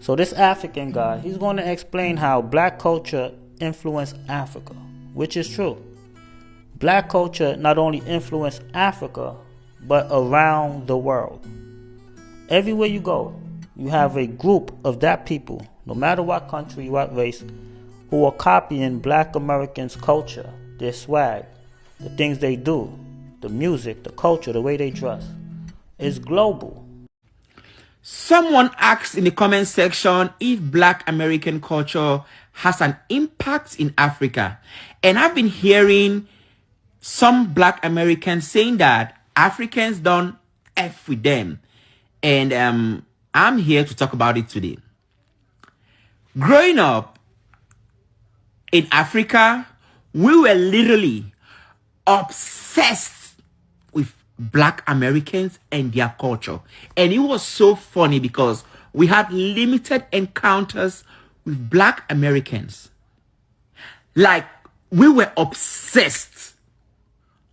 So this African guy, he's going to explain how black culture influenced Africa, which is true. Black culture not only influenced Africa, but around the world. Everywhere you go, you have a group of that people, no matter what country, what race, who are copying black Americans' culture, their swag, the things they do, the music, the culture, the way they dress. It's global. Someone asked in the comment section if black American culture has an impact in Africa. And I've been hearing some black Americans saying that Africans don't F with them. And I'm here to talk about it today. Growing up in Africa, we were literally obsessed with black Americans and their culture. And it was so funny because we had limited encounters with black Americans. Like, we were obsessed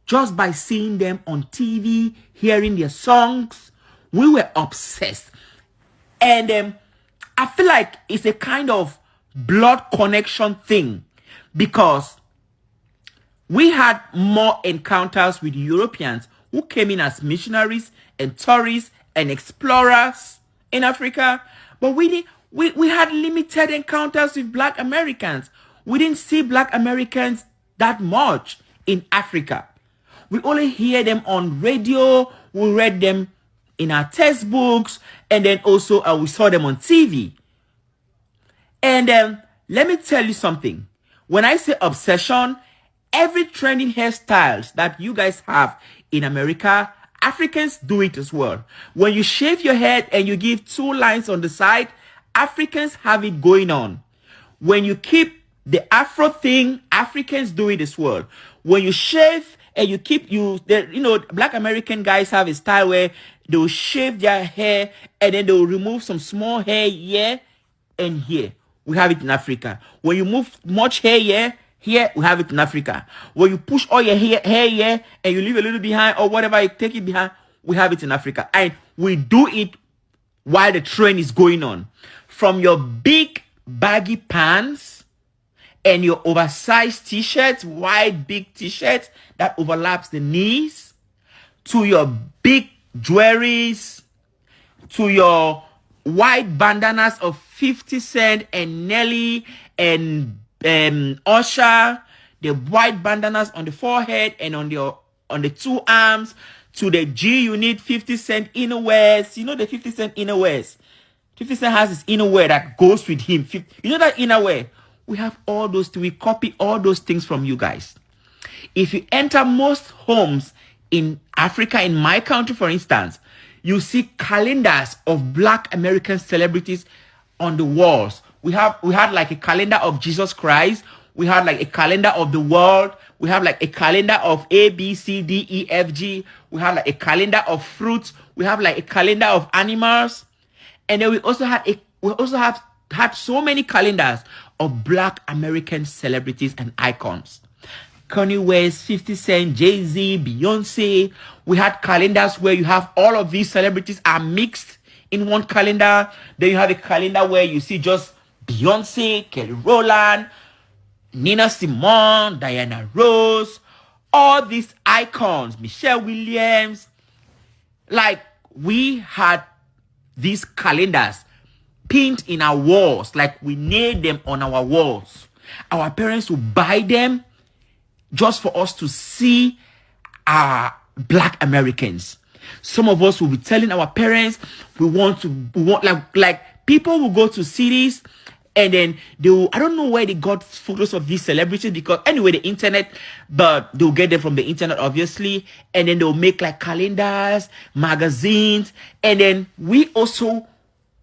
just by seeing them on TV, hearing their songs. We were obsessed. And I feel like it's a kind of blood connection thing because we had more encounters with Europeans who came in as missionaries and tourists and explorers in Africa. But we had limited encounters with black Americans. We didn't see black Americans that much in Africa. We only hear them on radio. We read them in our textbooks. And then also we saw them on TV. And let me tell you something. When I say obsession, every trending hairstyles that you guys have in America, Africans do it as well. When you shave your head and you give 2 lines on the side, Africans have it going on. When you keep the afro thing, Africans do it as well. When you shave and you keep black American guys have a style where they'll shave their hair and then they'll remove some small hair here and here. We have it in Africa. When you move much hair here, we have it in Africa. When you push all your hair here and you leave a little behind or whatever, you take it behind, we have it in Africa. And we do it while the trend is going on. From your big baggy pants and your oversized t-shirts, wide big t-shirts that overlaps the knees, to your big jewelries, to your white bandanas of 50 Cent and Nelly and Usher, the white bandanas on the forehead and on the 2 arms, to the G Unit 50 Cent innerwears. You know the 50 Cent innerwears. 50 Cent has his innerwear that goes with him. You know that innerwear? We have all those things. We copy all those things from you guys. If you enter most homes in Africa, in my country, for instance, you see calendars of black American celebrities on the walls. We had like a calendar of Jesus Christ. We had like a calendar of the world. We have like a calendar of A, B, C, D, E, F, G. We have like a calendar of fruits. We have like a calendar of animals. And then we also have had so many calendars of black American celebrities and icons. Kanye West, 50 Cent, Jay-Z, Beyonce. We had calendars where you have all of these celebrities are mixed in one calendar. Then you have a calendar where you see just Beyonce, Kelly Rowland, Nina Simone, Diana Ross, all these icons, Michelle Williams. Like, we had these calendars pinned in our walls, like we nailed them on our walls. Our parents would buy them just for us to see our black Americans. Some of us will be telling our parents we want like people will go to cities and then I don't know where they got photos of these celebrities, because anyway, the internet, but they'll get them from the internet, obviously. And then they'll make like calendars, magazines. And then we also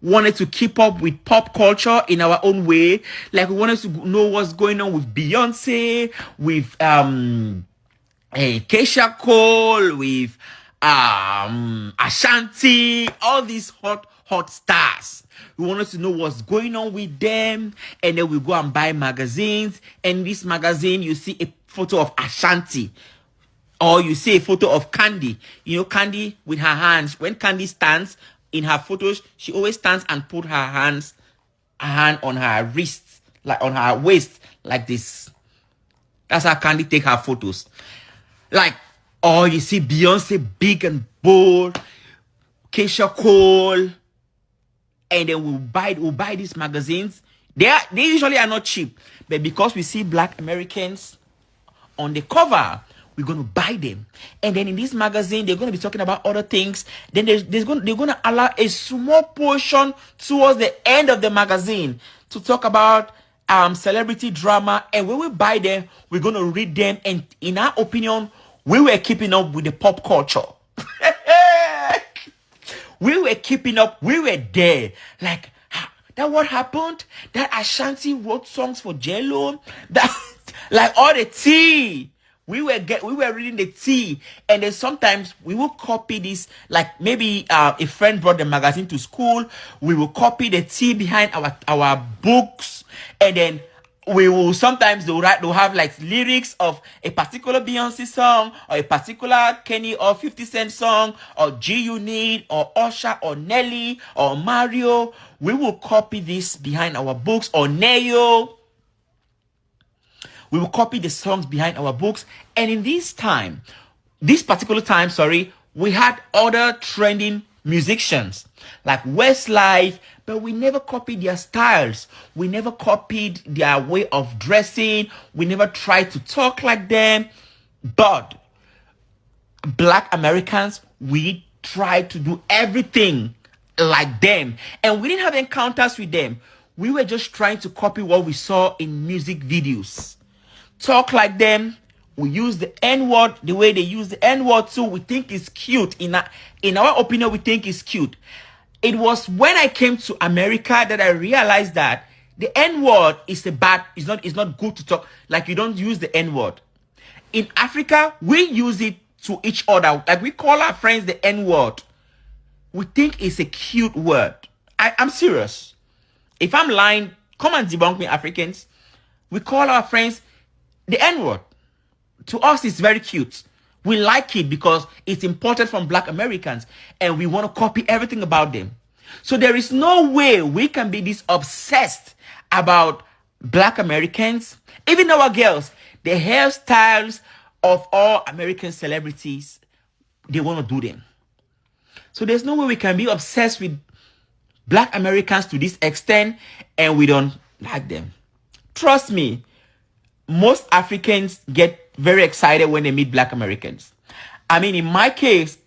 wanted to keep up with pop culture in our own way. Like, we wanted to know what's going on with Beyonce, with Keisha Cole, with Ashanti, all these hot stars. We wanted to know what's going on with them, and then we go and buy magazines. And this magazine, you see a photo of Ashanti, or you see a photo of Candy. You know, Candy with her hands. When Candy stands in her photos, she always stands and put her hands hand on her wrist, like on her waist, like this. That's how Candy take her photos. Like, oh, you see Beyonce big and bold, Keisha Cole, and then we'll buy these magazines. They usually are not cheap, but because we see Black Americans on the cover, we're going to buy them. And then in this magazine, they're going to be talking about other things. Then they're going to allow a small portion towards the end of the magazine to talk about celebrity drama. And when we buy them, we're going to read them. And in our opinion, we were keeping up with the pop culture. We were keeping up. We were there. Like, that what happened? That Ashanti wrote songs for Jello. That, like, all the tea. We were reading the tea, and then sometimes we will copy this. Like maybe a friend brought the magazine to school. We will copy the tea behind our books, and then we will sometimes they'll have like lyrics of a particular Beyonce song or a particular Kenny or 50 Cent song or G Unit or Usher or Nelly or Mario. We will copy this behind our books or Neo. We will copy the songs behind our books. And in this particular time, we had other trending musicians like Westlife, but we never copied their styles. We never copied their way of dressing. We never tried to talk like them. But Black Americans, we tried to do everything like them. And we didn't have encounters with them. We were just trying to copy what we saw in music videos. Talk like them. We use the N-word the way they use the N-word too. We think it's cute. In our opinion, we think it's cute. It was when I came to America that I realized that the N-word is it's not good to talk. Like, you don't use the N-word. In Africa, we use it to each other. Like, we call our friends the N-word. We think it's a cute word. I'm serious. If I'm lying, come and debunk me, Africans. We call our friends the N-word. To us, it's very cute. We like it because it's imported from Black Americans and we want to copy everything about them. So there is no way we can be this obsessed about Black Americans. Even our girls, the hairstyles of all American celebrities, they want to do them. So there's no way we can be obsessed with Black Americans to this extent and we don't like them. Trust me. Most Africans get very excited when they meet Black Americans. I mean, in my case,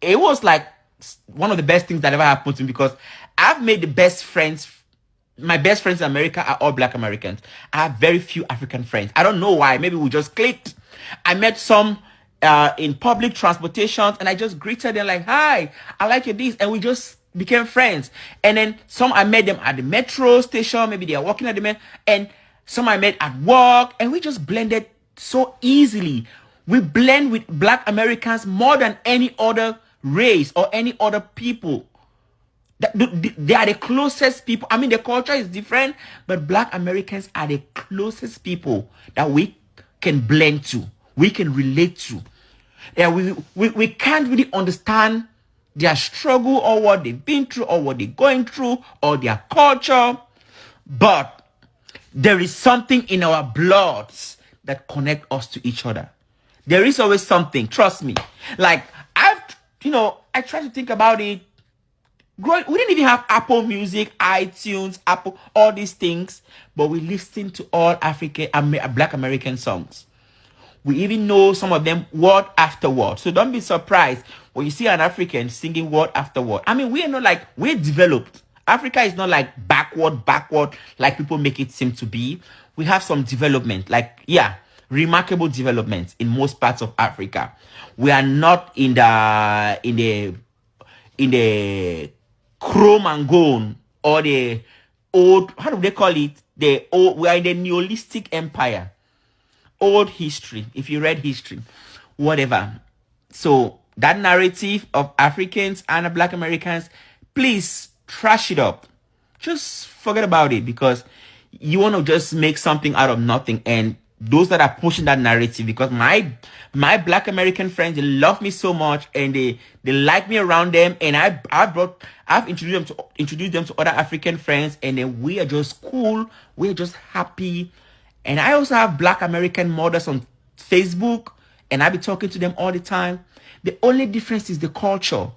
it was like one of the best things that ever happened to me because I've made the best friends. My best friends in America are all Black Americans. I have very few African friends. I don't know why. Maybe we just clicked. I met some in public transportation and I just greeted them like, hi, I like your this. And we just became friends. And then some I met them at the metro station. Maybe they are walking at the metro. And some I met at work, and we just blended so easily. We blend with Black Americans more than any other race or any other people. They are the closest people. I mean, the culture is different, but Black Americans are the closest people that we can blend to, we can relate to. Yeah, we can't really understand their struggle or what they've been through or what they're going through or their culture, but there is something in our bloods that connect us to each other. There is always something, trust me. Like, I try to think about it. We didn't even have Apple Music, iTunes, Apple, all these things. But we listen to all Black American songs. We even know some of them word after word. So don't be surprised when you see an African singing word after word. I mean, we're developed. Africa is not like backward like people make it seem to be. We have some development, remarkable developments in most parts of Africa. We are not in the chrome and gold or the old, how do they call it? We are in the Neolithic empire. Old history, if you read history, whatever. So that narrative of Africans and Black Americans, please trash it up. Just forget about it because you want to just make something out of nothing, and those that are pushing that narrative, because my black American friends, they love me so much and they like me around them, and I've introduced them to other African friends, and then we are just cool, we're just happy. And I also have black American mothers on Facebook, and I be talking to them all the time. The only difference is the culture,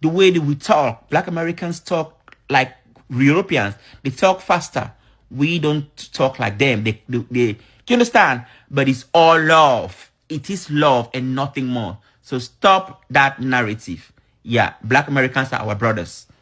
the way that we talk. Black Americans talk like Europeans. They talk faster. We don't talk like them. Do you understand? But it's all love. It is love and nothing more. So stop that narrative. Yeah, Black Americans are our brothers.